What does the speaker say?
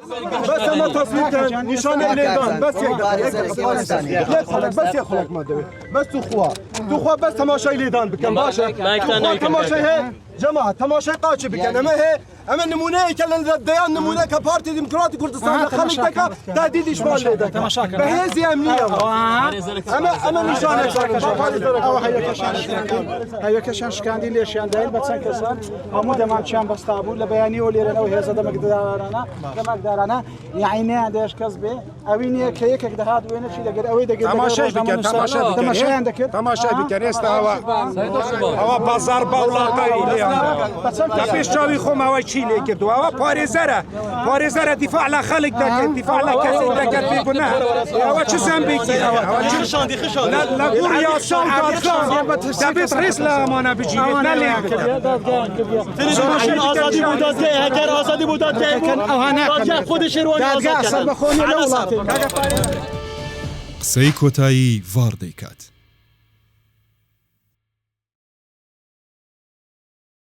بس ما تصوير كان نشان الليدان بس بس يخلق ما دوي بس تو بس تماشای لیدان بکن باشه تو تماشای هي جماعه تماشای قاچ بکن اما نمونه ای که دیان نمونه که پارتی دموکراتی کردستان خلق تکا تهدید اشمال لیدان به هیزی امنیه اما نشانه هيا كشان شكاندي ليش يندايل بتسان كسان همو دمان كان بستابول لبياني وليرنا وهذا دمك دارنا يعني عندش كسبه اويني كيك ده هاد وين شي دغ اوي دغ تماشا عندك تماشا بكريست هوا بازار باولاقي تبيش شاوي خم هوا تشيلي كدو هوا باريزره دفاع على خلق دفاع على كسي دك في بناء هوا شو ذنبك هوا خشاندي لا قول يا شان تبي رئيس لا ما انا بجي نالي تلفزيون آزادی بوداد که اگر آزادی بوداد که خود شیروانی آزاد دادگاه سر بخونی لولاتی قسەی کۆتایی ڤاڕ دەیکات.